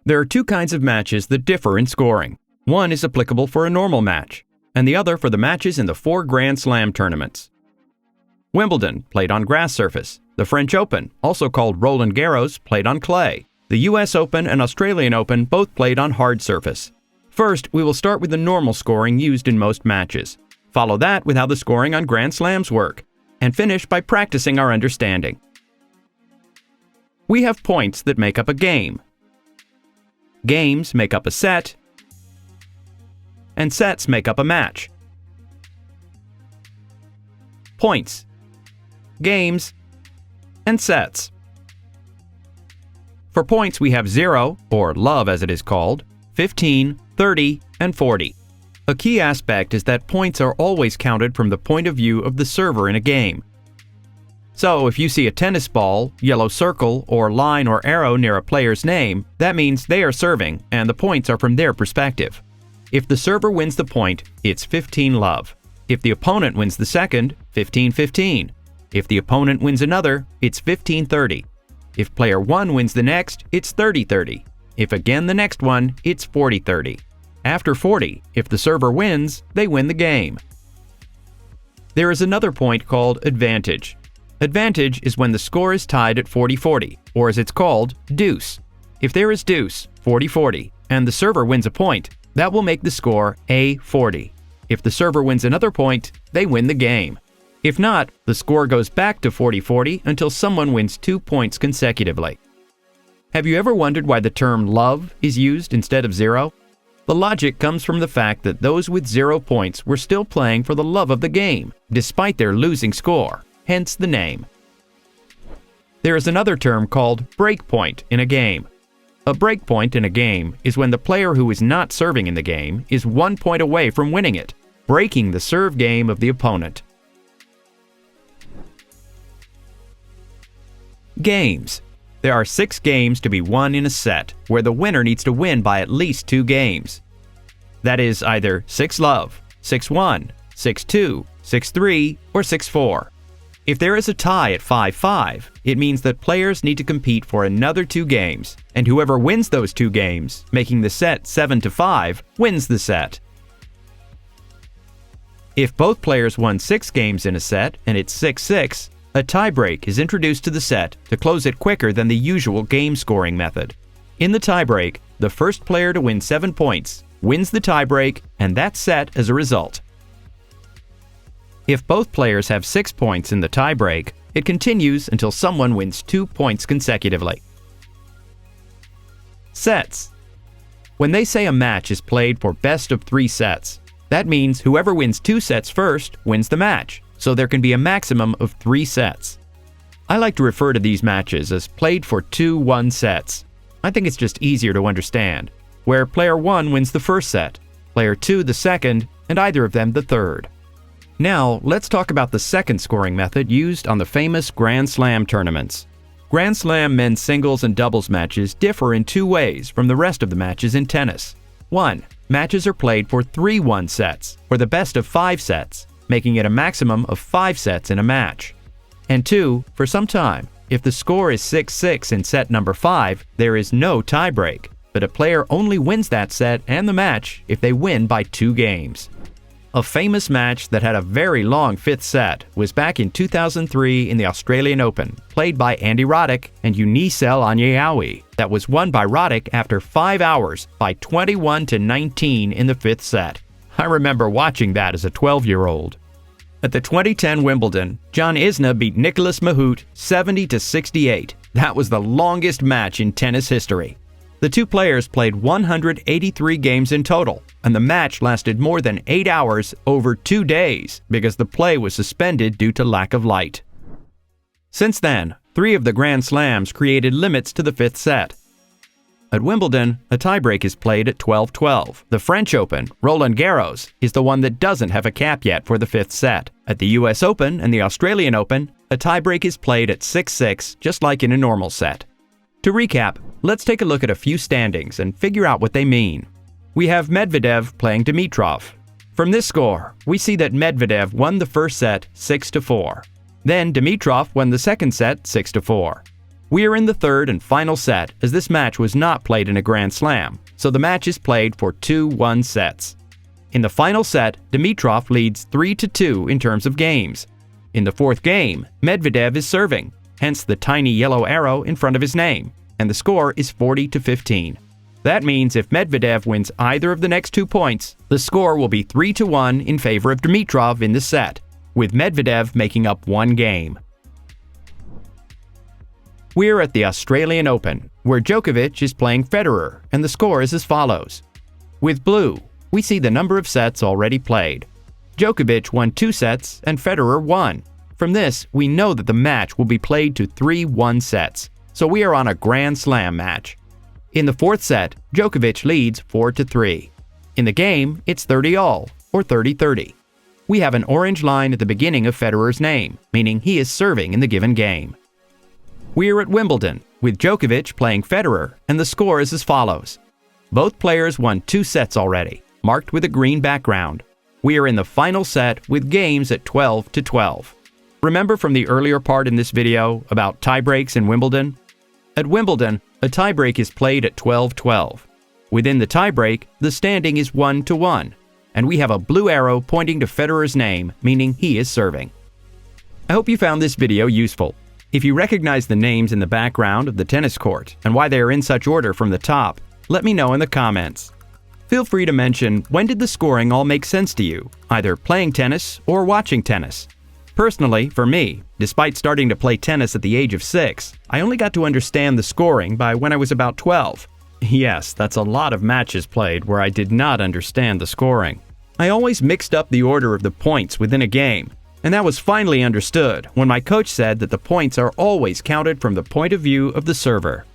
There are two kinds of matches that differ in scoring. One is applicable for a normal match, and the other for the matches in the 4 Grand Slam tournaments. Wimbledon, played on grass surface. The French Open, also called Roland Garros, played on clay. The US Open and Australian Open both played on hard surface. First, we will start with the normal scoring used in most matches. Follow that with how the scoring on Grand Slams work, and finish by practicing our understanding. We have points that make up a game. Games make up a set, and sets make up a match. Points, games, and sets. For points, we have 0, or love as it is called, 15, 30, and 40. A key aspect is that points are always counted from the point of view of the server in a game. So if you see a tennis ball, yellow circle, or line or arrow near a player's name, that means they are serving and the points are from their perspective. If the server wins the point, it's 15 love. If the opponent wins the second, 15-15. If the opponent wins another, it's 15-30. If player 1 wins the next, it's 30-30. If again the next one, it's 40-30. After 40, if the server wins, they win the game. There is another point called advantage. Advantage is when the score is tied at 40-40, or as it's called, deuce. If there is deuce, 40-40, and the server wins a point, that will make the score A40. If the server wins another point, they win the game. If not, the score goes back to 40-40 until someone wins 2 points consecutively. Have you ever wondered why the term love is used instead of 0? The logic comes from the fact that those with 0 points were still playing for the love of the game, despite their losing score. Hence the name. There is another term called break point in a game. A break point in a game is when the player who is not serving in the game is 1 point away from winning it, breaking the serve game of the opponent. Games. There are 6 games to be won in a set, where the winner needs to win by at least 2 games. That is either 6-love, 6-1, 6-2, 6-3, or 6-4. If there is a tie at 5-5, it means that players need to compete for another 2 games, and whoever wins those 2 games, making the set 7-5, wins the set. If both players won 6 games in a set and it's 6-6, a tiebreak is introduced to the set to close it quicker than the usual game scoring method. In the tiebreak, the first player to win 7 points wins the tiebreak, and that's set as a result. If both players have 6 points in the tiebreak, it continues until someone wins 2 points consecutively. Sets. When they say a match is played for best of 3 sets, that means whoever wins 2 sets first wins the match, so there can be a maximum of 3 sets. I like to refer to these matches as played for 2-1 sets. I think it's just easier to understand, where player 1 wins the first set, player 2 the second, and either of them the third. Now, let's talk about the second scoring method used on the famous Grand Slam tournaments. Grand Slam men's singles and doubles matches differ in 2 ways from the rest of the matches in tennis. 1. Matches are played for 3-1 sets, or the best of 5 sets, making it a maximum of 5 sets in a match. And 2. For some time, if the score is 6-6 in set number 5, there is no tiebreak, but a player only wins that set and the match if they win by 2 games. A famous match that had a very long 5th set was back in 2003 in the Australian Open, played by Andy Roddick and Unisel Anyayawi, that was won by Roddick after 5 hours by 21-19 in the 5th set. I remember watching that as a 12-year-old. At the 2010 Wimbledon, John Isner beat Nicolas Mahut 70-68. That was the longest match in tennis history. The 2 players played 183 games in total, and the match lasted more than 8 hours over 2 days because the play was suspended due to lack of light. Since then, 3 of the Grand Slams created limits to the 5th set. At Wimbledon, a tiebreak is played at 12-12. The French Open, Roland Garros, is the one that doesn't have a cap yet for the 5th set. At the US Open and the Australian Open, a tiebreak is played at 6-6, just like in a normal set. To recap, let's take a look at a few standings and figure out what they mean. We have Medvedev playing Dimitrov. From this score, we see that Medvedev won the first set 6-4. Then Dimitrov won the second set 6-4. We are in the third and final set, as this match was not played in a Grand Slam, so the match is played for 2-1 sets. In the final set, Dimitrov leads 3-2 in terms of games. In the fourth game, Medvedev is serving, hence the tiny yellow arrow in front of his name, and the score is 40-15. That means if Medvedev wins either of the next 2 points, the score will be 3-1 in favor of Dimitrov in the set, with Medvedev making up 1 game. We're at the Australian Open, where Djokovic is playing Federer, and the score is as follows. With blue, we see the number of sets already played. Djokovic won 2 sets and Federer 1. From this, we know that the match will be played to 3-1 sets, so we are on a Grand Slam match. In the fourth set, Djokovic leads 4-3. In the game, it's 30-all, or 30-30. We have an orange line at the beginning of Federer's name, meaning he is serving in the given game. We're at Wimbledon, with Djokovic playing Federer, and the score is as follows. Both players won 2 sets already, marked with a green background. We are in the final set with games at 12-12. Remember from the earlier part in this video about tiebreaks in Wimbledon? At Wimbledon, a tiebreak is played at 12-12. Within the tiebreak, the standing is 1-1, and we have a blue arrow pointing to Federer's name, meaning he is serving. I hope you found this video useful. If you recognize the names in the background of the tennis court and why they are in such order from the top, let me know in the comments. Feel free to mention when did the scoring all make sense to you, either playing tennis or watching tennis. Personally, for me, despite starting to play tennis at the age of 6, I only got to understand the scoring by when I was about 12. Yes, that's a lot of matches played where I did not understand the scoring. I always mixed up the order of the points within a game, and that was finally understood when my coach said that the points are always counted from the point of view of the server.